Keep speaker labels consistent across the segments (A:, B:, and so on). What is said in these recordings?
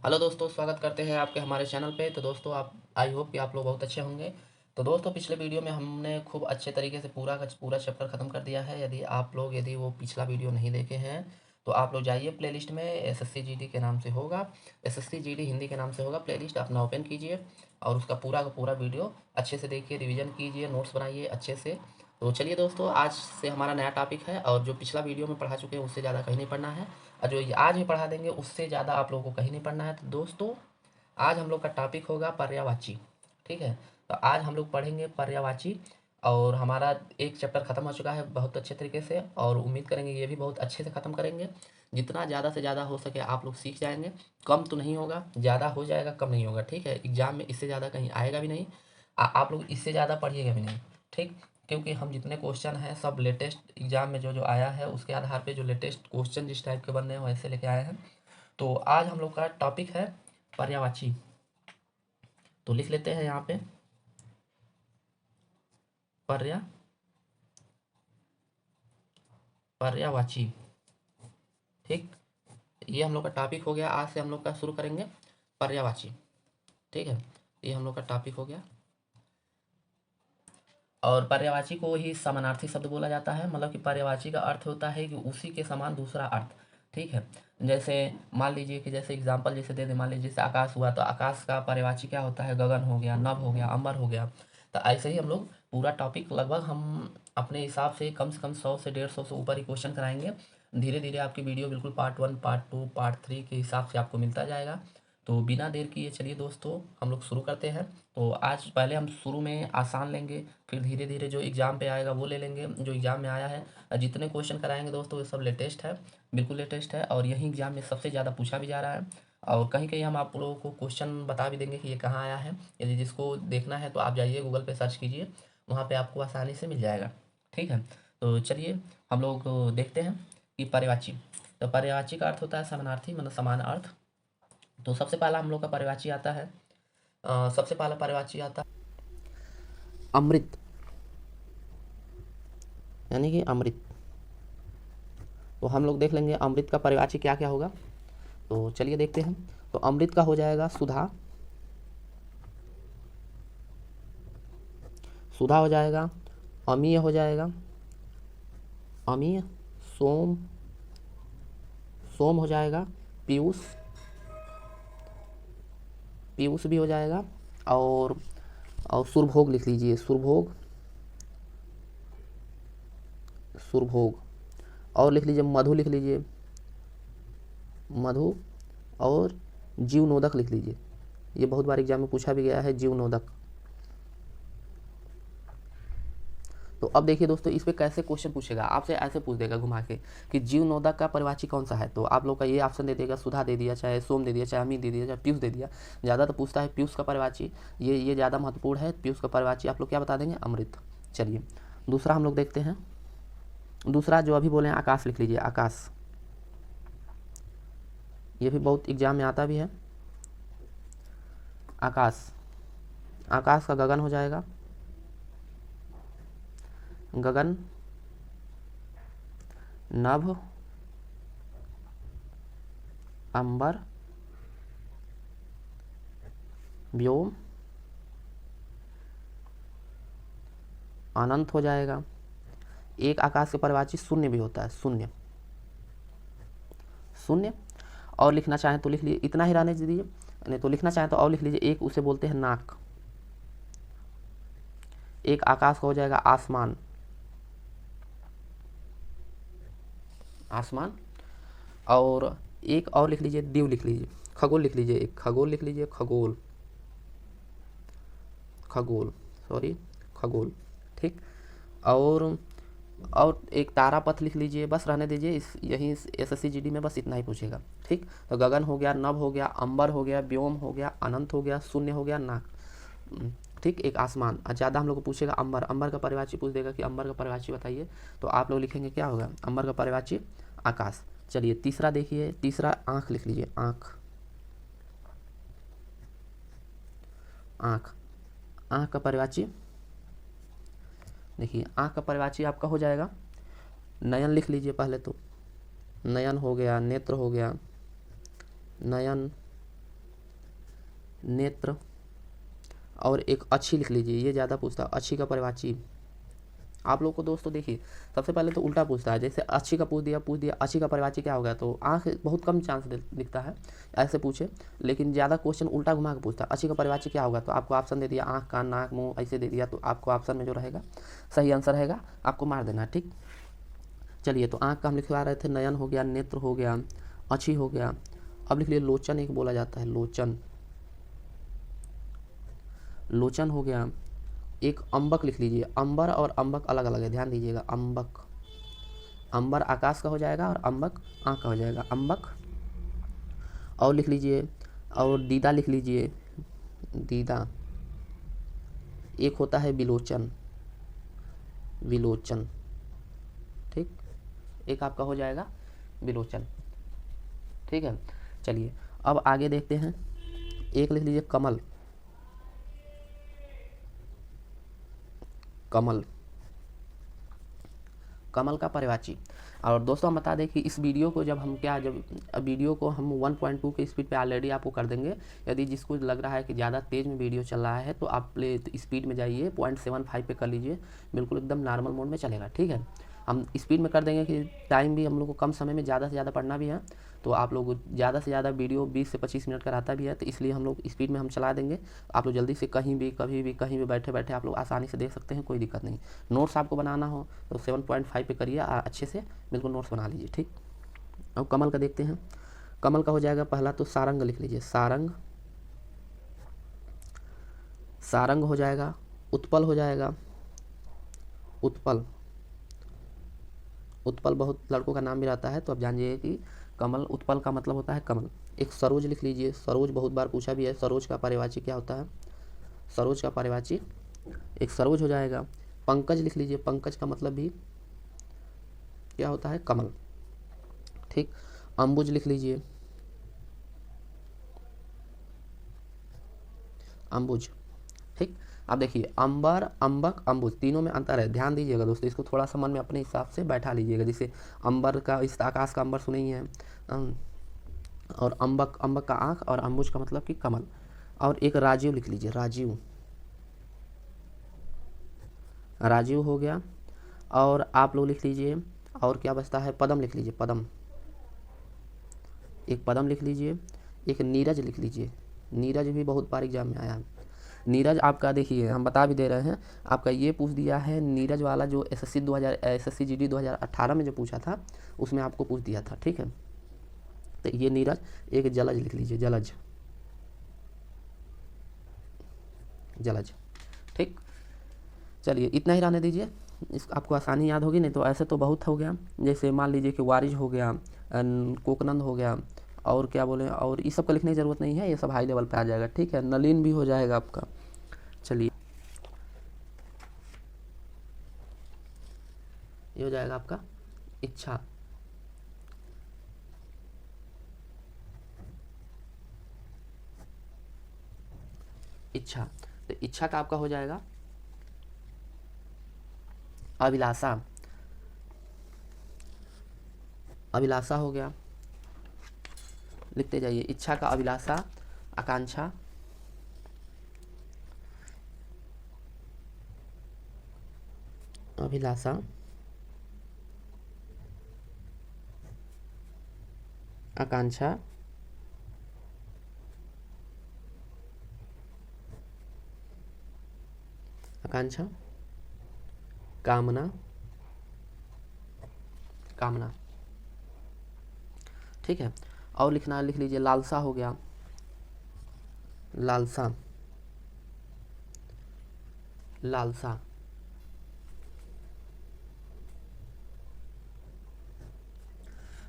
A: Hello दोस्तों, स्वागत करते हैं आपके हमारे चैनल पे। तो दोस्तों, आप आई होप कि आप लोग बहुत अच्छे होंगे। तो दोस्तों, पिछले वीडियो में हमने खूब अच्छे तरीके से पूरा का पूरा चैप्टर ख़त्म कर दिया है। यदि वो पिछला वीडियो नहीं देखे हैं तो आप लोग जाइए प्लेलिस्ट में, एसएससी जीडी के नाम से होगा, एसएससी जीडी हिंदी के नाम से होगा प्लेलिस्ट, अपना ओपन कीजिए और उसका पूरा का पूरा वीडियो अच्छे से देखिए, रिवीजन कीजिए, नोट्स बनाइए अच्छे से। तो चलिए दोस्तों, आज से हमारा नया टॉपिक है और जो पिछला वीडियो में पढ़ा चुके हैं उससे ज़्यादा कहीं नहीं पढ़ना है, और जो ये आज भी पढ़ा देंगे उससे ज़्यादा आप लोगों को कहीं नहीं पढ़ना है। तो दोस्तों, आज हम लोग का टॉपिक होगा पर्यायवाची। ठीक है, तो आज हम लोग पढ़ेंगे पर्यायवाची और हमारा एक चैप्टर ख़त्म हो चुका है बहुत अच्छे तरीके से, और उम्मीद करेंगे ये भी बहुत अच्छे से ख़त्म करेंगे। जितना ज़्यादा से ज़्यादा हो सके आप लोग सीख जाएंगे। कम तो नहीं होगा, ज़्यादा हो जाएगा, कम नहीं होगा। ठीक है, एग्जाम में इससे ज़्यादा कहीं आएगा भी नहीं, आप लोग इससे ज़्यादा पढ़िएगा भी नहीं। ठीक, क्योंकि हम जितने क्वेश्चन हैं सब लेटेस्ट एग्जाम में जो जो आया है उसके आधार पे जो लेटेस्ट क्वेश्चन जिस टाइप के बन रहे हैं वैसे लेके आए हैं। तो आज हम लोग का टॉपिक है पर्यायवाची। तो लिख लेते हैं यहाँ पे पर्या पर्यायवाची। ठीक, ये हम लोग का टॉपिक हो गया। आज से हम लोग का शुरू करेंगे पर्यायवाची। ठीक है, ये हम लोग का टॉपिक हो गया। और पर्यायवाची को ही समानार्थी शब्द बोला जाता है। मतलब कि पर्यायवाची का अर्थ होता है कि उसी के समान दूसरा अर्थ। ठीक है, जैसे मान लीजिए कि जैसे एग्जाम्पल जैसे दे दें, मान लीजिए जैसे आकाश हुआ तो आकाश का पर्यायवाची क्या होता है? गगन हो गया, नभ हो गया, अंबर हो गया। तो ऐसे ही हम लोग पूरा टॉपिक लगभग हम अपने हिसाब से कम 100 से 150 से ऊपर ही क्वेश्चन कराएंगे। धीरे धीरे आपकी वीडियो बिल्कुल पार्ट 1, पार्ट 2, पार्ट 3 के हिसाब से आपको मिलता जाएगा। तो बिना देर किए चलिए दोस्तों हम लोग शुरू करते हैं। तो आज पहले हम शुरू में आसान लेंगे, फिर धीरे धीरे जो एग्ज़ाम पे आएगा वो ले लेंगे, जो एग्ज़ाम में आया है। जितने क्वेश्चन कराएंगे दोस्तों ये सब लेटेस्ट है, बिल्कुल लेटेस्ट है, और यही एग्ज़ाम में सबसे ज़्यादा पूछा भी जा रहा है। और कहीं कहीं हम आप लोगों को क्वेश्चन बता भी देंगे कि ये कहाँ आया है। यदि जिसको देखना है तो आप जाइए गूगल पे सर्च कीजिए, वहाँ पे आपको आसानी से मिल जाएगा। ठीक है, तो चलिए हम लोग देखते हैं कि पर्यायवाची। तो पर्यायवाची का अर्थ होता है समानार्थी, मतलब समान अर्थ। तो सबसे पहला हम लोग का पर्यायवाची आता है, सबसे पहला पर्यायवाची आता है अमृत, यानी कि अमृत। तो हम लोग देख लेंगे अमृत का पर्यायवाची क्या क्या होगा। तो चलिए देखते हैं। तो अमृत का हो जाएगा सुधा, सुधा हो जाएगा, अमीय हो जाएगा, अमीय, सोम, सोम हो जाएगा, पीयूष, पीयूष भी हो जाएगा, और सुरभोग लिख लीजिए, सुरभोग, सुरभोग। और लिख लीजिए मधु, लिख लीजिए मधु, और जीवनोदक लिख लीजिए। ये बहुत बार एग्जाम में पूछा भी गया है, जीवनोदक। तो अब देखिए दोस्तों, इस पे कैसे क्वेश्चन पूछेगा आपसे, ऐसे पूछ देगा घुमा के कि जीवनोदक का पर्यायवाची कौन सा है। तो आप लोग का ये ऑप्शन दे देगा, सुधा दे दिया, चाहे सोम दे दिया, चाहे अमित दे दिया, चाहे पीयूष दे दिया। ज़्यादा तो पूछता है पीयूष का पर्यायवाची, ये ज़्यादा महत्वपूर्ण है। पीयूष का पर्यायवाची आप लोग क्या बता देंगे? अमृत। चलिए दूसरा हम लोग देखते हैं। दूसरा जो अभी बोले हैं आकाश, लिख लीजिए आकाश। ये भी बहुत एग्जाम में आता भी है। आकाश, आकाश का गगन हो जाएगा, गगन, नभ, अंबर, व्योम, अनंत हो जाएगा। एक आकाश के पर्यायवाची शून्य भी होता है, शून्य, शून्य। और लिखना चाहें तो लिख लीजिए, इतना ही रहने दीजिए, नहीं तो लिखना चाहें तो और लिख लीजिए, एक उसे बोलते हैं नाक। एक आकाश का हो जाएगा आसमान, आसमान। और एक और लिख लीजिए दीव, लिख लीजिए खगोल, लिख लीजिए एक खगोल, लिख लीजिए खगोल, खगोल, सॉरी खगोल। ठीक, और एक तारापथ लिख लीजिए। बस रहने दीजिए, इस यहीं एसएससी जीडी में बस इतना ही पूछेगा। ठीक, तो गगन हो गया, नभ हो गया, अंबर हो गया, व्योम हो गया, अनंत हो गया, शून्य हो गया, नाक। ठीक, एक आसमान। ज़्यादा हम लोग को पूछेगा अंबर, अंबर का पर्यायवाची पूछ देगा कि अंबर का पर्यायवाची बताइए। तो आप लोग लिखेंगे क्या होगा? अंबर का पर्यायवाची आकाश। चलिए तीसरा देखिए, तीसरा आँख लिख लीजिए, आँख, आँख, आँख का पर्यायवाची देखिए, आँख का पर्यायवाची आपका हो जाएगा नयन, लिख लीजिए पहले तो। नयन हो गया, नेत्र हो गया, नयन, नेत्र, और एक अच्छी लिख लीजिए, ये ज़्यादा पूछता है, अच्छी का परिवाची। आप लोग को दोस्तों देखिए, सबसे पहले तो उल्टा पूछता है, जैसे अच्छी का पूछ दिया अच्छी का परिवाची क्या होगा, तो आँख बहुत कम चांस दिखता है ऐसे पूछे, लेकिन ज़्यादा क्वेश्चन उल्टा घुमा के पूछता है, अच्छी का परिवाची क्या होगा, तो आपको ऑप्शन दे दिया आँख, कान, नाक, मुँह ऐसे दे दिया, तो आपको ऑप्शन में जो रहेगा सही आंसर रहेगा, आपको मार देना। ठीक, चलिए, तो आँख का हम लिखवा रहे थे, नयन हो गया, नेत्र हो गया, अच्छी हो गया। अब लिख लिए लोचन, एक बोला जाता है लोचन, लोचन हो गया। एक अम्बक लिख लीजिए, अंबर और अम्बक अलग अलग है, ध्यान दीजिएगा। अम्बक, अंबर आकाश का हो जाएगा और अम्बक आँख का हो जाएगा, अम्बक। और लिख लीजिए, और दीदा लिख लीजिए, दीदा। एक होता है विलोचन, विलोचन। ठीक, एक आपका हो जाएगा विलोचन। ठीक है, चलिए अब आगे देखते हैं। एक लिख लीजिए कमल, कमल, कमल का परिवाची। और दोस्तों हम बता दें कि इस वीडियो को जब वीडियो को हम 1.2 के स्पीड पे ऑलरेडी आपको कर देंगे। यदि जिसको लग रहा है कि ज़्यादा तेज़ में वीडियो चल रहा है, तो आप स्पीड में जाइए, 0.75 पे कर लीजिए, बिल्कुल एकदम नॉर्मल मोड में चलेगा। ठीक है, हम स्पीड में कर देंगे कि टाइम भी हम लोग को कम समय में ज़्यादा से ज़्यादा पढ़ना भी है, तो आप लोग ज़्यादा से ज़्यादा वीडियो 20 से 25 मिनट का रहता भी है, तो इसलिए हम लोग स्पीड में हम चला देंगे। आप लोग जल्दी से कहीं भी कभी भी कहीं भी बैठे बैठे आप लोग आसानी से देख सकते हैं, कोई दिक्कत नहीं। नोट्स आपको बनाना हो तो 7.5 पे करिए, अच्छे से बिल्कुल नोट्स बना लीजिए। ठीक, अब कमल का देखते हैं। कमल का हो जाएगा पहला तो सारंग लिख लीजिए, सारंग, सारंग हो जाएगा। उत्पल हो जाएगा, उत्पल, उत्पल बहुत लड़कों का नाम भी रहता है, तो अब जानिए कि कमल, उत्पल का मतलब होता है कमल। एक सरोज लिख लीजिए, सरोज बहुत बार पूछा भी है, सरोज का पर्यायवाची क्या होता है, सरोज का पर्यायवाची एक सरोज हो जाएगा। पंकज लिख लीजिए, पंकज का मतलब भी क्या होता है, कमल। ठीक, अंबुज लिख लीजिए, अंबुज। ठीक, अब देखिए अंबर, अम्बक, अम्बुज, तीनों में अंतर है, ध्यान दीजिएगा दोस्तों, इसको थोड़ा सा मन में अपने हिसाब से बैठा लीजिएगा। जैसे अंबर का, इस आकाश का अंबर सुने ही है, और अम्बक, अम्बक का आँख, और अम्बुज का मतलब कि कमल। और एक राजीव लिख लीजिए, राजीव, राजीव हो गया। और आप लोग लिख लीजिए, और क्या बचता है, पदम लिख लीजिए, पदम, एक पदम लिख लीजिए। एक नीरज लिख लीजिए, नीरज भी बहुत बार एग्जाम में आया। नीरज आपका देखिए, हम बता भी दे रहे हैं, आपका ये पूछ दिया है नीरज वाला, जो एसएससी जीडी 2018 में जो पूछा था, उसमें आपको पूछ दिया था। ठीक है, तो ये नीरज। एक जलज लिख लीजिए, जलज, जलज। ठीक, चलिए इतना ही रहने दीजिए, इस आपको आसानी याद होगी, नहीं तो ऐसे तो बहुत हो गया। जैसे मान लीजिए कि वारिज हो गया, कोकनंद हो गया, और क्या बोले, और ये सब का लिखने की ज़रूरत नहीं है, ये सब हाई लेवल पे आ जाएगा। ठीक है, नलिन भी हो जाएगा आपका। चलिए, ये हो जाएगा आपका इच्छा, इच्छा। तो इच्छा का आपका हो जाएगा अभिलाषा, अभिलाषा हो गया, लिखते जाइए, इच्छा का अभिलाषा, आकांक्षा, अभिलाषा, आकांक्षा, आकांक्षा, कामना, कामना। ठीक है, और लिखना लिख लीजिए, लालसा हो गया, लालसा, लालसा।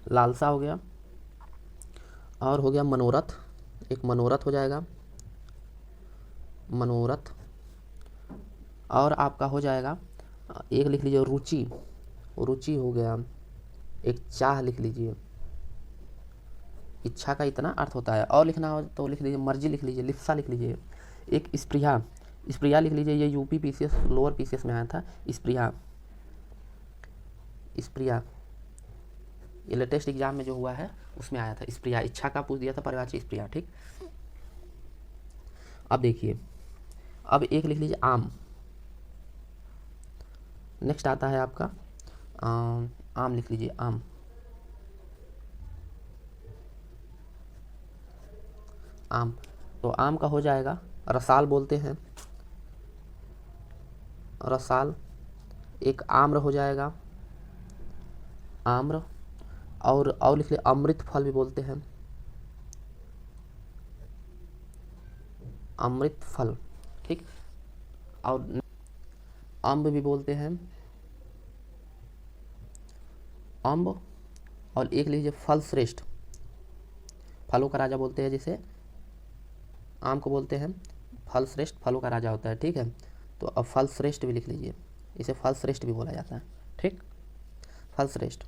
A: लालसा हो गया, और हो गया मनोरथ, एक मनोरथ हो जाएगा, मनोरथ। और आपका हो जाएगा, एक लिख लीजिए रुचि, रुचि हो गया। एक चाह लिख लीजिए, इच्छा का इतना अर्थ होता है। और लिखना हो तो लिख लीजिए मर्जी, लिख लीजिए लिप्सा, लिख लीजिए। एक स्प्रिया, स्प्रिया लिख लीजिए, ये यूपी पीसीएस लोअर पीसीएस में आया था, स्प्रिया, स्प्रिया, ये लेटेस्ट एग्जाम में जो हुआ है उसमें आया था, स्प्रिया। इच्छा का पूछ दिया था परिवाची, स्प्रिया। ठीक, अब देखिए, अब एक लिख लीजिए आम। नेक्स्ट आता है आपका आम लिख लीजिए आम। आम, तो आम का हो जाएगा रसाल बोलते हैं, रसाल। एक आम्र हो जाएगा, आम्र। और लिख लीजिए अमृत फल भी बोलते हैं, अमृत फल। ठीक, और अम्ब भी बोलते हैं, अम्ब। और एक लीजिए फल श्रेष्ठ, फलों का राजा बोलते हैं जिसे, आम को बोलते हैं फल श्रेष्ठ, फलों का राजा होता है। ठीक है, तो अब फल श्रेष्ठ भी लिख लीजिए, इसे फल श्रेष्ठ भी बोला जाता है। ठीक, फल श्रेष्ठ।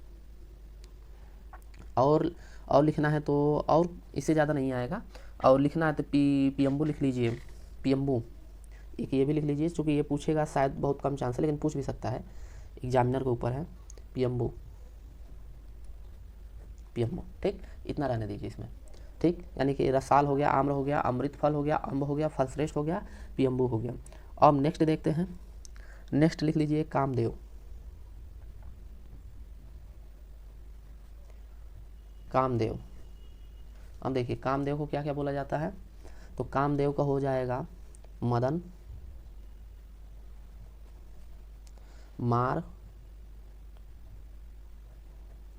A: और लिखना है तो, और इससे ज़्यादा नहीं आएगा। और लिखना है तो पियम्बू लिख लीजिए, पियम्बू। एक ये भी लिख लीजिए, क्योंकि ये पूछेगा शायद, बहुत कम चांस है लेकिन पूछ भी सकता है, एग्जामिनर के ऊपर है। पियम्बू, पियम्बू। ठीक, इतना रहने दीजिए इसमें। ठीक, यानी कि रसाल हो गया, आम्र हो गया, अमृत फल हो गया, अम्ब हो गया, फल श्रेष्ठ हो गया, पियम्बू हो गया। अब नेक्स्ट देखते हैं। नेक्स्ट लिख लीजिए कामदेव। कामदेव। अब देखिए कामदेव को क्या क्या बोला जाता है, तो कामदेव का हो जाएगा मदन, मार,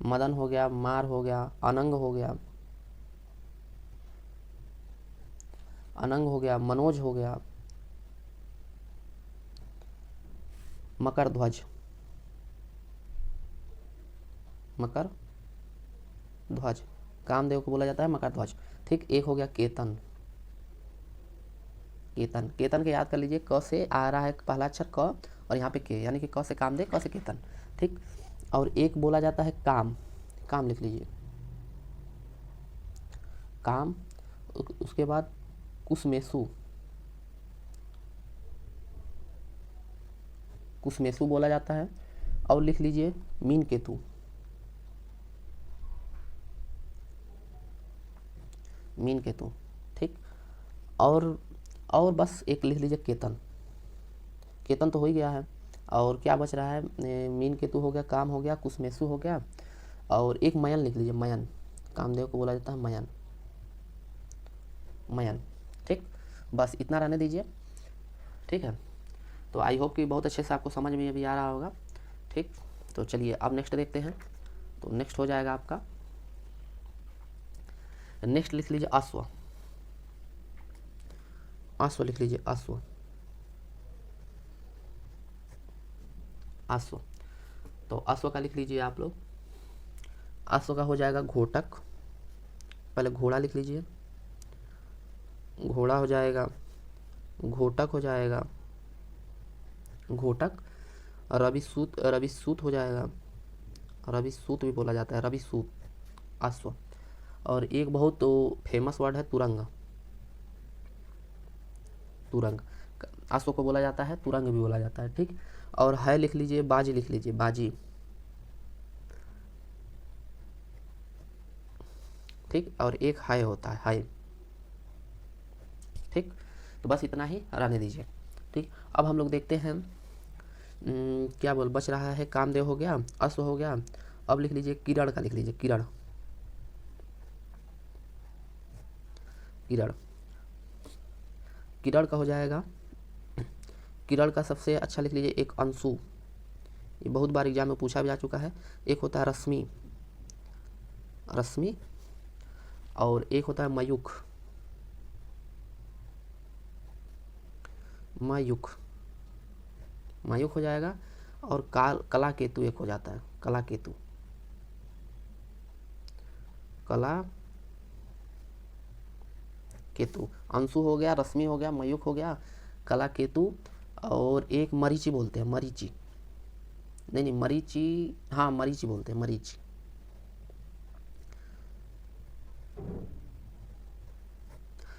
A: मदन हो गया, मार हो गया, अनंग हो गया, अनंग हो गया, मनोज हो गया, मकर ध्वज, मकर ध्वज। कामदेव को बोला जाता है मकर ध्वज। ठीक, एक हो गया केतन, केतन। केतन के याद कर लीजिए, क से आ रहा है पहला अक्षर क, और यहाँ पे के, यानी कि क से कामदेव, क से केतन। ठीक, और एक बोला जाता है काम, काम लिख लीजिए, काम। उसके बाद कुसमेसु, कुसमेसु बोला जाता है। और लिख लीजिए मीन केतु, मीन केतु। ठीक, और बस एक लिख लीजिए केतन, केतन तो हो ही गया है। और क्या बच रहा है, मीन केतु हो गया, काम हो गया, कुसमेसु हो गया, और एक मयन लिख लीजिए, मयन। कामदेव को बोला जाता है मयन, मयन। ठीक, बस इतना रहने दीजिए। ठीक है, तो आई होप कि बहुत अच्छे से आपको समझ में अभी आ रहा होगा। ठीक, तो चलिए अब नेक्स्ट देखते हैं। तो नेक्स्ट हो जाएगा आपका, नेक्स्ट लिख लीजिए अश्व, अश्व लिख लीजिए, अश्व, अश्व। तो अश्व का लिख लीजिए आप लोग, अश्व का हो जाएगा घोटक। पहले घोड़ा लिख लीजिए, घोड़ा हो जाएगा, घोटक हो जाएगा, घोटक। रविसूत, रविसूत हो जाएगा, रविसूत भी बोला जाता है, रविसूत, अश्व। और एक बहुत तो फेमस वर्ड है तुरंग, तुरंग। अश्व को बोला जाता है, तुरंग भी बोला जाता है। ठीक, और है लिख लीजिए, बाजी लिख लीजिए, बाजी। ठीक, और एक हाय होता है, हाय। ठीक, तो बस इतना ही रहने दीजिए। ठीक, अब हम लोग देखते हैं क्या बोल बच रहा है। कामदेव हो गया, अश्व हो गया। अब लिख लीजिए किरण का, लिख लीजिए किरण, किरण। किरण का हो जाएगा, किरण का सबसे अच्छा लिख लीजिए एक अंशु, ये बहुत बार एग्जाम में पूछा भी जा चुका है। एक होता है रश्मि, रश्मि। और एक होता है मयूख, मयूख, मयूख हो जाएगा। और कला केतु एक हो जाता है, कला केतु, कला केतु। अंशु हो गया, रश्मि हो गया, मयूख हो गया, कला केतु। और एक मरीचि बोलते हैं, मरीचि, नहीं मरीचि, हाँ मरीचि बोलते हैं, मरीचि।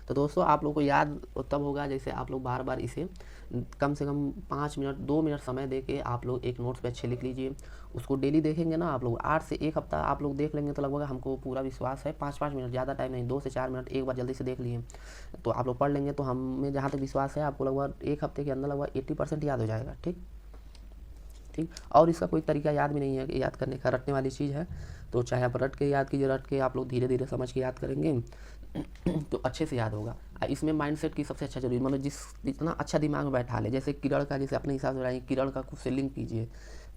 A: तो दोस्तों आप लोग को याद तब होगा जैसे आप लोग बार बार इसे कम से कम 5 मिनट 2 मिनट समय दे के आप लोग एक नोट्स पे अच्छे लिख लीजिए। उसको डेली देखेंगे ना आप लोग, 8 से 1 हफ्ता आप लोग देख लेंगे तो लगभग हमको पूरा विश्वास है 5-5 मिनट, ज़्यादा टाइम नहीं, 2 से 4 मिनट एक बार जल्दी से देख लिए तो आप लोग पढ़ लेंगे। तो हमें जहाँ तक विश्वास है आपको लगभग 1 हफ्ते के अंदर लगभग 80% याद हो जाएगा। ठीक। और इसका कोई तरीका याद भी नहीं है कि याद करने का, रटने वाली चीज़ है। तो चाहे आप रट के याद कीजिए, रट के आप लोग धीरे धीरे समझ के याद करेंगे तो अच्छे से याद होगा। इसमें माइंडसेट की सबसे अच्छा जरूरी, मतलब जितना अच्छा दिमाग में बैठा ले। जैसे किरण का, जैसे अपने हिसाब से बनाइए, किरण का कुछ से लिंक कीजिए।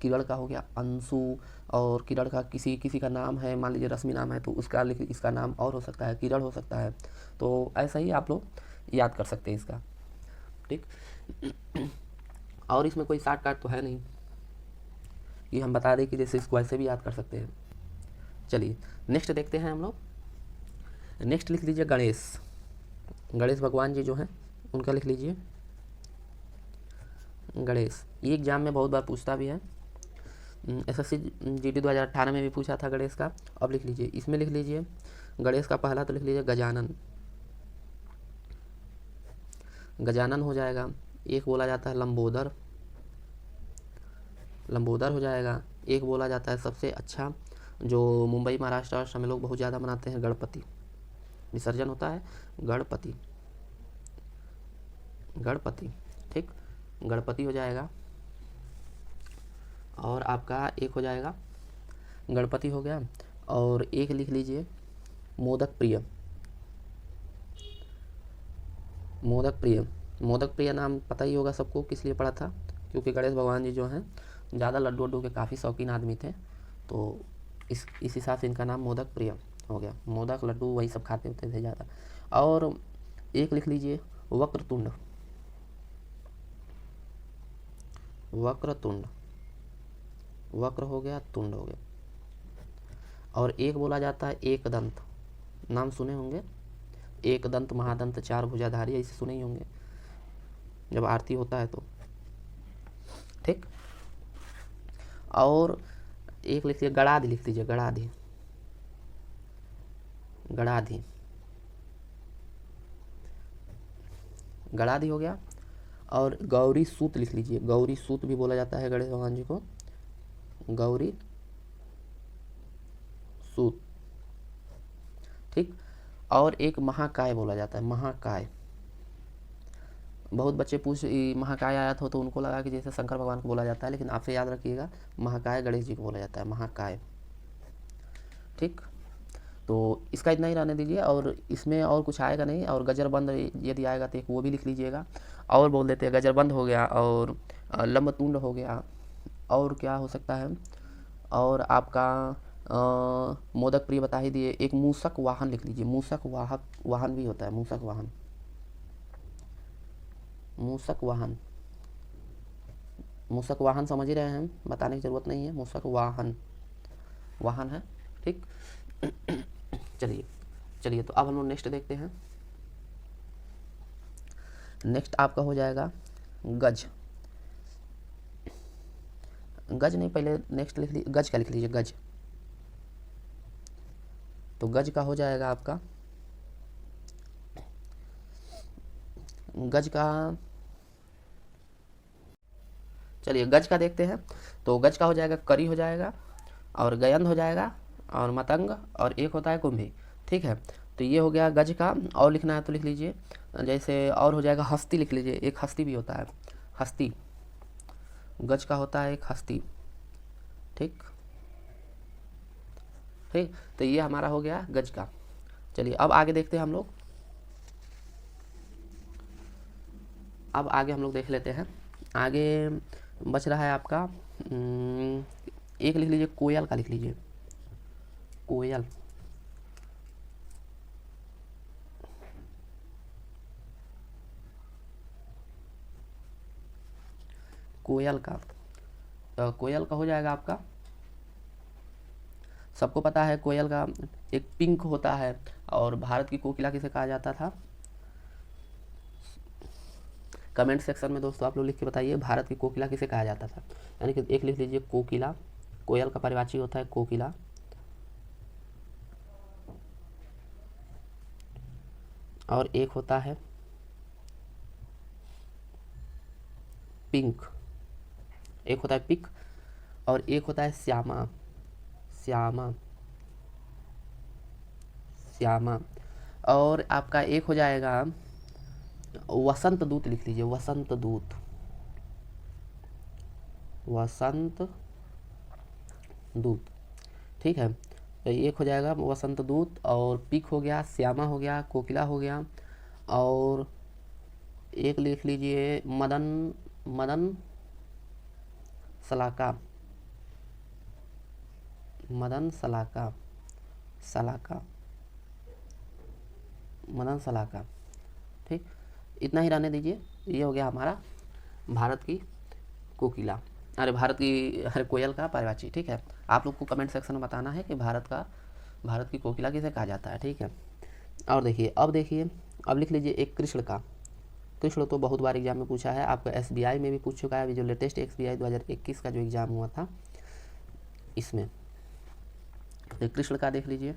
A: किरण का हो गया अंशु, और किरण का किसी का नाम है, मान लीजिए रश्मि नाम है तो उसका इसका नाम और हो सकता है, किरण हो सकता है। तो ऐसा ही आप लोग याद कर सकते हैं इसका। ठीक। और इसमें कोई शॉर्टकट तो है नहीं कि हम बता दें कि जैसे इसको ऐसे भी याद कर सकते हैं। चलिए नेक्स्ट देखते हैं हम लोग। नेक्स्ट लिख लीजिए गणेश। गणेश भगवान जी जो हैं उनका लिख लीजिए गणेश। ये एग्जाम में बहुत बार पूछता भी है, एसएससी जीडी 2018 में भी पूछा था गणेश का। अब लिख लीजिए, इसमें लिख लीजिए गणेश का पहला तो लिख लीजिए गजानन। गजानन हो जाएगा। एक बोला जाता है लंबोदर, लंबोदर हो जाएगा। एक बोला जाता है सबसे अच्छा, जो मुंबई महाराष्ट्र में लोग बहुत ज़्यादा मनाते हैं, गणपति विसर्जन होता है, गणपति। गणपति, ठीक, गणपति हो जाएगा। और आपका एक हो जाएगा, गणपति हो गया। और एक लिख लीजिए मोदक प्रिय। मोदक प्रिय, मोदक प्रिय नाम पता ही होगा सबको किस लिए पड़ा था, क्योंकि गणेश भगवान जी जो हैं ज़्यादा लड्डू वड्डू के काफ़ी शौकीन आदमी थे। तो इस हिसाब से इनका नाम मोदक प्रिय हो गया। मोदक लड्डू वही सब खाते होते थे ज़्यादा। और एक लिख लीजिए वक्रतुंड। वक्रतुंड, वक्र हो गया, तुंड हो गया। और एक बोला जाता है एकदंत, नाम सुने होंगे, एकदंत महादंत चार भुजाधारी, ऐसे सुने ही होंगे जब आरती होता है तो। ठीक। और एक लिख लीजिए गणाधि, लिख लीजिए गणाधि। गणाधि, गणाधि हो गया। और गौरी सूत लिख लीजिए। गौरी सूत भी बोला जाता है गणेश भगवान जी को, गौरी सूत। ठीक। और एक महाकाय बोला जाता है, महाकाय। बहुत बच्चे पूछ महाकाय आया था तो उनको लगा कि जैसे शंकर भगवान को बोला जाता है, लेकिन आपसे याद रखिएगा महाकाय गणेश जी को बोला जाता है, महाकाय। ठीक। तो इसका इतना ही रहने दीजिए। और इसमें और कुछ आएगा नहीं। और गजरबंद यदि आएगा तो एक वो भी लिख लीजिएगा। और बोल देते हैं गजरबंद हो गया, और लंबतुंड हो गया। और क्या हो सकता है, और आपका मोदक प्रिय बता ही दिए। एक मूसक वाहन लिख लीजिए। मूसक वाहन भी होता है, मूसक वाहन। मूसक वाहन, मूसक वाहन समझ ही रहे हैं, बताने की ज़रूरत नहीं है, मूसक वाहन, वाहन है। ठीक। चलिए तो अब हम लोग नेक्स्ट देखते हैं। नेक्स्ट आपका हो जाएगा गज। गज नहीं, पहले नेक्स्ट लिख लीजिए, गज का लिख लीजिए, गज। तो गज का हो जाएगा आपका, गज का, चलिए गज का देखते हैं। तो गज का हो जाएगा करी हो जाएगा, और गयंद हो जाएगा, और मतंग, और एक होता है कुंभी। ठीक है। तो ये हो गया गज का। और लिखना है तो लिख लीजिए, जैसे और हो जाएगा हस्ती, लिख लीजिए। एक हस्ती भी होता है, हस्ती। गज का होता है एक हस्ती। ठीक। ठीक। तो ये हमारा हो गया गज का। चलिए अब आगे देखते हैं हम लोग। अब आगे हम लोग देख लेते हैं। आगे बच रहा है आपका एक लिख लीजिए कोयल का, लिख लीजिए कोयल। कोयल का, तो कोयल का हो जाएगा आपका, सबको पता है कोयल का एक पिंक होता है। और भारत की कोकिला किसे कहा जाता था, कमेंट सेक्शन में दोस्तों आप लोग लिख के बताइए भारत की कोकिला किसे कहा जाता था। यानी कि एक लिख लीजिए कोकिला, कोयल का परिवाची होता है कोकिला। और एक होता है पिंक, एक होता है पिक, और एक होता है श्यामा, श्यामा, श्यामा। और आपका एक हो जाएगा वसंत दूत, लिख लीजिए वसंत दूत, वसंत दूत। ठीक है, तो एक हो जाएगा वसंत दूत, और पिक हो गया, श्यामा हो गया, कोकिला हो गया, और एक लिख लीजिए मदन, मदन सलाका, मदन सलाका, सलाका, मदन सलाका। ठीक, इतना ही रहने दीजिए। ये हो गया हमारा भारत की कोकिला, अरे भारत की, अरे कोयल का पर्यायवाची। ठीक है, आप लोग को कमेंट सेक्शन में बताना है कि भारत की कोकिला किसे कहा जाता है। ठीक है, और देखिए अब लिख लीजिए एक कृष्ण का। कृष्ण तो बहुत बार एग्जाम में पूछा है, आपका SBI में भी पूछ चुका है। अभी जो लेटेस्ट SBI 2021 का जो एग्ज़ाम हुआ था इसमें, तो कृष्ण का देख लीजिए।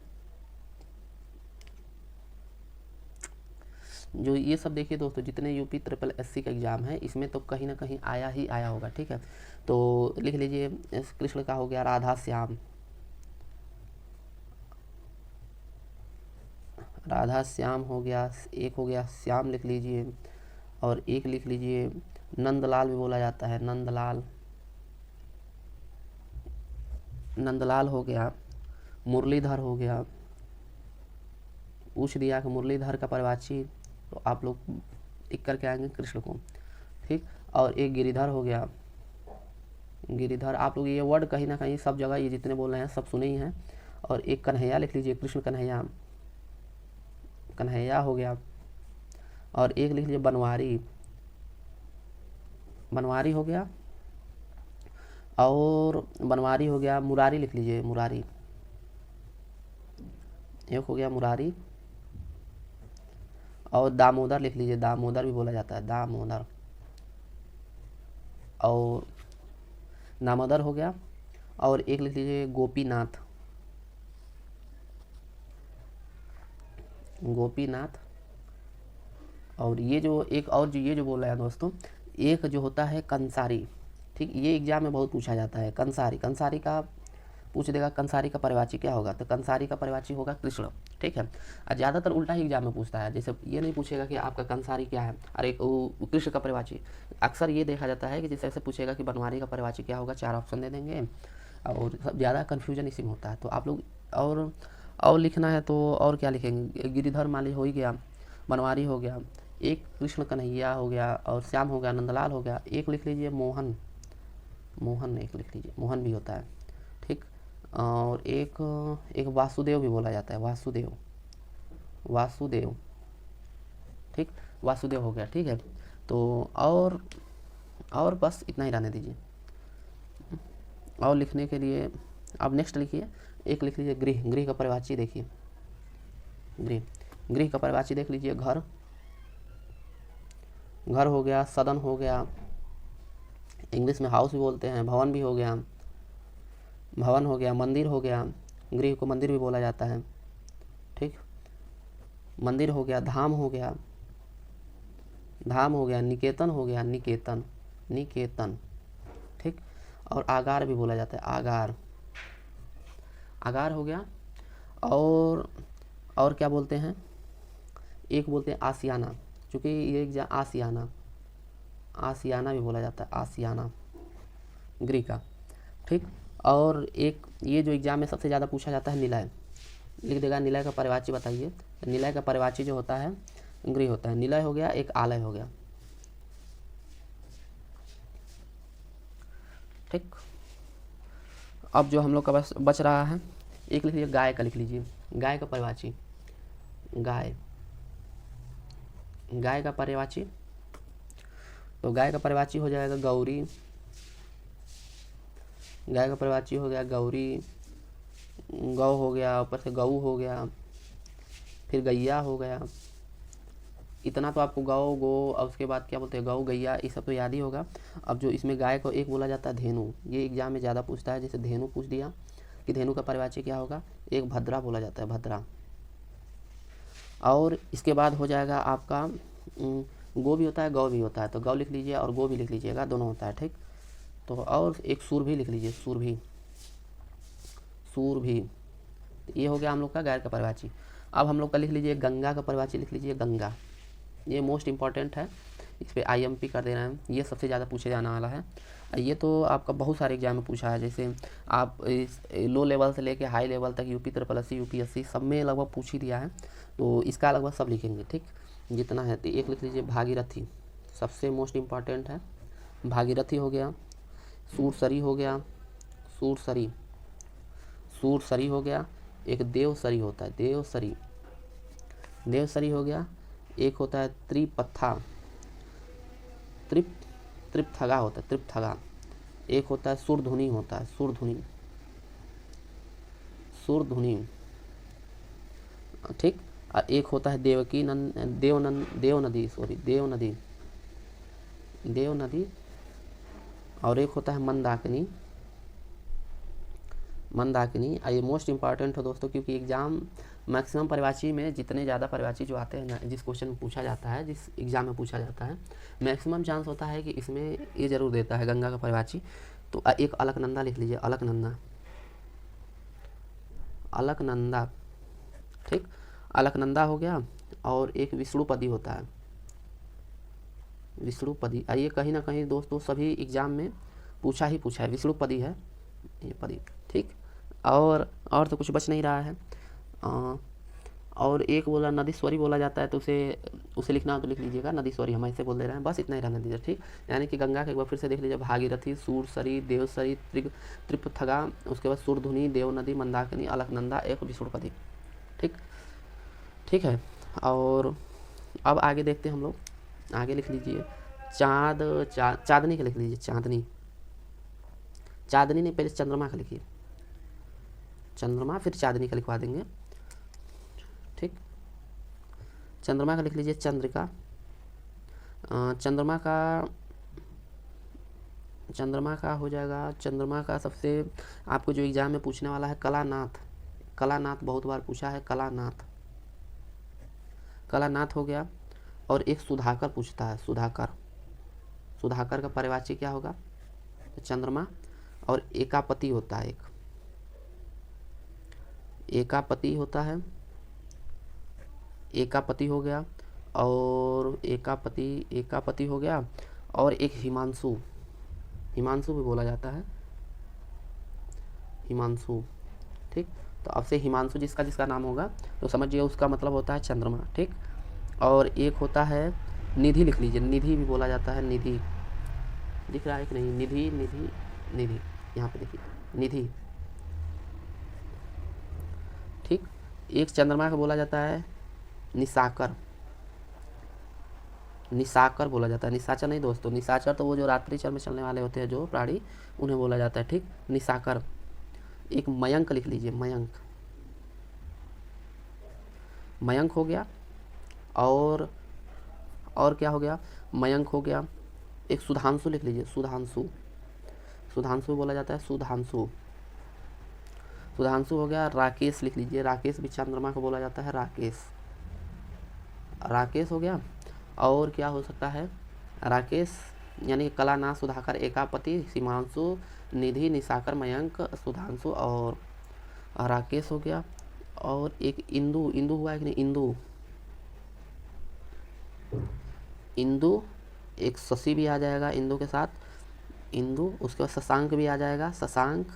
A: जो ये सब देखिए दोस्तों, जितने UP SSC का एग्ज़ाम है इसमें तो कहीं ना कहीं आया ही आया होगा। ठीक है, तो लिख लीजिए कृष्ण का हो गया राधा श्याम, राधा श्याम हो गया, एक हो गया श्याम लिख लीजिए, और एक लिख लीजिए नंदलाल भी बोला जाता है, नंदलाल, नंदलाल हो गया, मुरलीधर हो गया। पूछ दिया कि मुरलीधर का पर्यायवाची, तो आप लोग टिक करके आएंगे कृष्ण को। ठीक, और एक गिरिधर हो गया, गिरिधर। आप लोग ये वर्ड कहीं ना कहीं सब जगह ये जितने बोल रहे हैं सब सुने ही हैं। और एक कन्हैया लिख लीजिए, कृष्ण कन्हैया, कन्हैया हो गया। और एक लिख लीजिए बनवारी, बनवारी हो गया। और बनवारी हो गया, मुरारी लिख लीजिए, मुरारी, एक हो गया मुरारी। और दामोदर लिख लीजिए, दामोदर भी बोला जाता है, दामोदर। और दामोदर हो गया। और एक लिख लीजिए गोपीनाथ, गोपीनाथ। और ये जो एक और जो ये जो बोल रहे हैं दोस्तों, एक जो होता है कंसारी। ठीक, ये एग्जाम में बहुत पूछा जाता है, कंसारी, कंसारी का पूछ देगा कंसारी का पर्यायवाची क्या होगा, तो कंसारी का पर्यायवाची होगा कृष्ण। ठीक है, और ज़्यादातर उल्टा ही एग्जाम में पूछता है, जैसे ये नहीं पूछेगा कि आपका कंसारी क्या है, अरे कृष्ण का पर्यायवाची। अक्सर ये देखा जाता है कि जैसे ऐसे पूछेगा कि बनवारी का पर्यायवाची क्या होगा, 4 ऑप्शन दे देंगे, और सब ज़्यादा कन्फ्यूजन इसी में होता है। तो आप लोग और लिखना है तो और क्या लिखेंगे, गिरिधर माली हो ही गया, बनवारी हो गया, एक कृष्ण कन्हैया हो गया, और श्याम हो गया, नंदलाल हो गया। एक लिख लीजिए मोहन, मोहन एक लिख लीजिए, मोहन भी होता है। ठीक, और एक वासुदेव भी बोला जाता है, वासुदेव, वासुदेव। ठीक, वासुदेव हो गया। ठीक है, तो और बस इतना ही रहने दीजिए। और लिखने के लिए अब नेक्स्ट लिखिए, एक लिख लीजिए गृह, गृह का पर्यायवाची देखिए, गृह, गृह का पर्यायवाची देख लीजिए घर, घर हो गया, सदन हो गया, इंग्लिश में हाउस भी बोलते हैं, भवन भी हो गया, भवन हो गया, मंदिर हो गया, गृह को मंदिर भी बोला जाता है। ठीक, मंदिर हो गया, धाम हो गया, धाम हो गया, निकेतन हो गया, निकेतन, निकेतन। ठीक, और आगार भी बोला जाता है, आगार, आगार हो गया। और क्या बोलते हैं, एक बोलते हैं आसियाना, चूँकि ये आसियाना, आसियाना भी बोला जाता है, आसियाना गृह का। ठीक, और एक ये जो एग्जाम में सबसे ज़्यादा पूछा जाता है निलय, लिख देगा निलय का पर्यायवाची बताइए। निलय का पर्यायवाची जो होता है गृह होता है, निलय हो गया, एक आलय हो गया। ठीक, अब जो हम लोग का बस बच रहा है, एक लिख लीजिए गाय का, लिख लीजिए गाय का पर्यायवाची, गाय, गाय का पर्यायवाची। तो गाय का पर्यायवाची हो जाएगा गौरी, गाय का पर्यायवाची हो गया गौरी, गौ हो गया, ऊपर से गऊ हो गया, फिर गैया हो गया। इतना तो आपको गौ, गो, और उसके बाद क्या बोलते हैं गौ, गैया, ये सब तो याद ही होगा। अब जो इसमें गाय को एक बोला जाता है धेनु, ये एग्जाम में ज़्यादा पूछता है। जैसे धेनु पूछ दिया कि धेनु का पर्यायवाची क्या होगा, एक भद्रा बोला जाता है, भद्रा। और इसके बाद हो जाएगा आपका गो भी होता है, गौ भी होता है, तो गौ लिख लीजिए और गो भी लिख लीजिएगा, दोनों होता है, ठीक। तो और एक सूर भी लिख लीजिए, सूर भी, सूर भी। ये हो गया हम लोग का गैर का परिवाची। अब हम लोग का लिख लीजिए गंगा का परिवाची, लिख लीजिए गंगा। ये मोस्ट इंपॉर्टेंट है, इस पर IMP कर देना है, ये सबसे ज़्यादा पूछे जाने वाला है। ये तो आपका बहुत सारे एग्जाम में पूछा है, जैसे आप इस लो लेवल से लेके हाई लेवल तक UP SSC UPSC सब में लगभग पूछ ही दिया है, तो इसका लगभग सब लिखेंगे, ठीक, जितना है। तो एक लिख लीजिए भागीरथी, सबसे मोस्ट इम्पॉर्टेंट है, भागीरथी हो गया। सूरसरी हो गया, सूरसरी, सूरसरी हो गया। एक देवसरी होता है, देवसरी, देवसरी हो गया। एक होता है त्रिपथा, त्रिपथगा होता है, त्रिपथगा। एक होता है सुरधुनी होता है, सुरधुनी, सुरधुनी, ठीक। और एक होता है देवकी देवनदी, सॉरी देवनदी, देवनदी। और एक होता है मंदाकिनी, मंदाकिनी। ये मोस्ट इंपॉर्टेंट है दोस्तों, क्योंकि एग्जाम मैक्सिमम परिवाची में जितने ज़्यादा परिवाची जो आते हैं ना, जिस क्वेश्चन में पूछा जाता है, जिस एग्जाम में पूछा जाता है, मैक्सिमम चांस होता है कि इसमें ये ज़रूर देता है गंगा का परिवाची। तो एक अलकनंदा लिख लीजिए, अलकनंदा, अलकनंदा, ठीक, अलकनंदा हो गया। और एक विष्णुपदी होता है, विष्णुपदी। ये कहीं ना कहीं दोस्तों सभी एग्जाम में पूछा ही पूछा है, विष्णुपदी है ये पदी, ठीक। और तो कुछ बच नहीं रहा है। और एक बोला नदीश्वरी बोला जाता है, तो उसे लिखना हो तो लिख लीजिएगा, नदीश्वरी हम ऐसे बोल दे रहे हैं, बस इतना ही रहने दीजिए, ठीक। यानी कि गंगा का एक बार फिर से देख लीजिए, भागीरथी, सूरसरी, देवसरी, त्रिपथगा, उसके बाद सुरधुनी, देवनदी, मंदाकिनी, अलकनंदा, एक विष्णुपदी, ठीक, ठीक है। और अब आगे देखते हैं हम लोग, आगे लिख लीजिए चांदनी का लिख लीजिए, चांदनी, चांदनी नहीं, पहले चंद्रमा का लिखिए, चंद्रमा, फिर चांदनी का लिखवा देंगे, ठीक। चंद्रमा का लिख लीजिए चंद्रिका। चंद्रमा का हो जाएगा, चंद्रमा का सबसे आपको जो एग्जाम में पूछने वाला है कलानाथ, कलानाथ बहुत बार पूछा है, कलानाथ, कलानाथ हो गया। और एक सुधाकर पूछता है, सुधाकर, सुधाकर का परिवाची क्या होगा, चंद्रमा। और एकापति होता है, एक एकापति होता है, एकापति हो गया। और एकापति हो गया। और एक हिमांशु, हिमांशु भी बोला जाता है, हिमांशु, ठीक। तो अब से हिमांशु जिसका जिसका नाम होगा तो समझिए उसका मतलब होता है चंद्रमा, ठीक। और एक होता है निधि, लिख लीजिए, निधि भी बोला जाता है, निधि, दिख रहा है कि नहीं, निधि, निधि, निधि, यहाँ पे देखिए, निधि, ठीक। एक चंद्रमा का बोला जाता है निशाकर, निशाकर बोला जाता है, निशाचर नहीं दोस्तों, निशाचर तो वो जो रात्रि चल में चलने वाले होते हैं जो प्राणी, उन्हें बोला जाता है, ठीक, निशाकर। एक मयंक लिख लीजिए, मयंक, मयंक हो गया। और क्या हो गया, मयंक हो गया। एक सुधांशु लिख लीजिए, सुधांशु, सुधांशु बोला जाता है, सुधांशु, सुधांशु हो गया। राकेश लिख लीजिए, राकेश भी चंद्रमा को बोला जाता है, राकेश, राकेश हो गया। और क्या हो सकता है, राकेश यानी कलानाथ, सुधाकर, एकापति, हिमांशु, निधि, निशाकर, मयंक, सुधांशु और राकेश हो गया। और एक इंदु, इंदु हुआ है कि नहीं, इंदु, इंदु, एक शशि भी आ जाएगा इंदु के साथ, इंदु। उसके बाद शशांक भी आ जाएगा, शशांक,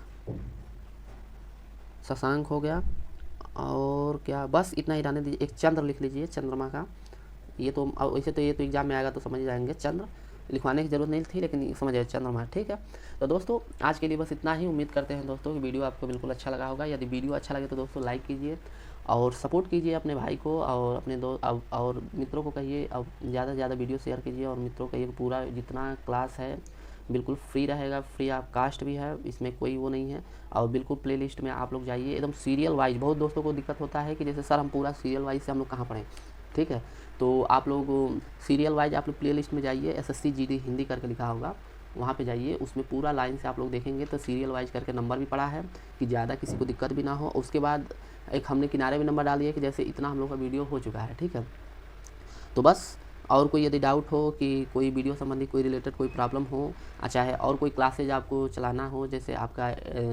A: शशांक हो गया। और क्या, बस इतना ही रहने दीजिए। एक चंद्र लिख लीजिए, चंद्रमा का, ये तो वैसे तो ये तो एग्जाम में आएगा तो समझ जाएंगे, चंद्र लिखवाने की जरूरत नहीं थी, लेकिन समझ आए चंद्रमा, ठीक है। तो दोस्तों आज के लिए बस इतना ही। उम्मीद करते हैं दोस्तों कि वीडियो आपको बिल्कुल अच्छा लगा होगा। यदि वीडियो अच्छा लगे तो दोस्तों लाइक कीजिए और सपोर्ट कीजिए अपने भाई को और अपने और मित्रों को कहिए, अब ज़्यादा से ज़्यादा वीडियो शेयर कीजिए और मित्रों को कहिए पूरा जितना क्लास है बिल्कुल फ्री रहेगा, फ्री ऑफ कास्ट भी है, इसमें कोई वो नहीं है। और बिल्कुल प्लेलिस्ट में आप लोग जाइए एकदम सीरियल वाइज। बहुत दोस्तों को दिक्कत होता है कि जैसे सर हम पूरा सीरियल वाइज से हम लोग कहाँ पढ़ें, ठीक है। तो आप लोग सीरियल वाइज आप लोग प्ले लिस्ट में जाइए, SSC GD हिंदी करके लिखा होगा, वहाँ पे जाइए, उसमें पूरा लाइन से आप लोग देखेंगे तो सीरियल वाइज करके नंबर भी पड़ा है कि ज़्यादा किसी को दिक्कत भी ना हो। उसके बाद एक हमने किनारे में नंबर डाल दिया कि जैसे इतना हम लोग का वीडियो हो चुका है, ठीक है। तो बस, और कोई यदि डाउट हो कि कोई वीडियो संबंधी कोई रिलेटेड कोई प्रॉब्लम हो, चाहे और कोई क्लासेज आपको चलाना हो, जैसे आपका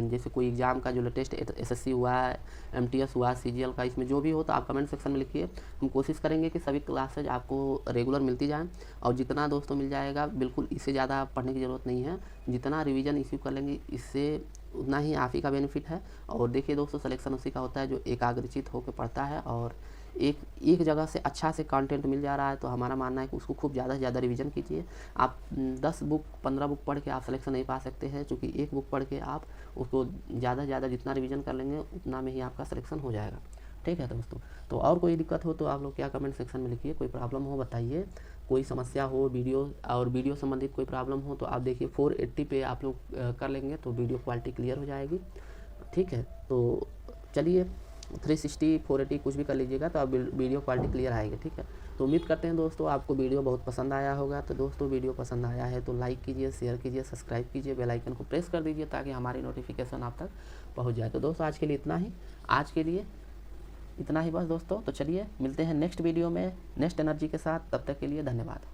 A: जैसे कोई एग्ज़ाम का जो लेटेस्ट एसएससी हुआ है, एमटीएस हुआ, सीजीएल का, इसमें जो भी हो तो आप कमेंट सेक्शन में लिखिए। हम कोशिश करेंगे कि सभी क्लासेज आपको रेगुलर मिलती जाएँ, और जितना दोस्तों मिल जाएगा, बिल्कुल इससे ज़्यादा पढ़ने की ज़रूरत नहीं है। जितना रिवीजन इश्यू कर लेंगे इससे उतना ही आप ही का बेनिफिट है। और देखिए दोस्तों, सिलेक्शन उसी का होता है जो एकाग्रचित होकर पढ़ता है और एक जगह से अच्छा से कंटेंट मिल जा रहा है, तो हमारा मानना है कि उसको खूब ज़्यादा से ज़्यादा रिवीजन कीजिए। आप 10 बुक 15 बुक पढ़ के आप सिलेक्शन नहीं पा सकते हैं, क्योंकि एक बुक पढ़ के आप उसको ज़्यादा से ज़्यादा जितना रिवीजन कर लेंगे उतना में ही आपका सिलेक्शन हो जाएगा, ठीक है दोस्तों। तो और कोई दिक्कत हो तो आप लोग क्या कमेंट सेक्शन में लिखिए, कोई प्रॉब्लम हो बताइए, कोई समस्या हो वीडियो संबंधित कोई प्रॉब्लम हो तो आप देखिए 480 पे आप लोग कर लेंगे तो वीडियो क्वालिटी क्लियर हो जाएगी, ठीक है। तो चलिए 360 480 कुछ भी कर लीजिएगा तो आप वीडियो क्वालिटी क्लियर आएगी, ठीक है। तो उम्मीद करते हैं दोस्तों आपको वीडियो बहुत पसंद आया होगा। तो दोस्तों वीडियो पसंद आया है तो लाइक कीजिए, शेयर कीजिए, सब्सक्राइब कीजिए, बेल आइकन को प्रेस कर दीजिए ताकि हमारी नोटिफिकेशन आप तक पहुंच जाए। तो दोस्तों आज के लिए इतना ही, बस दोस्तों। तो चलिए मिलते हैं नेक्स्ट वीडियो में नेक्स्ट एनर्जी के साथ, तब तक के लिए धन्यवाद।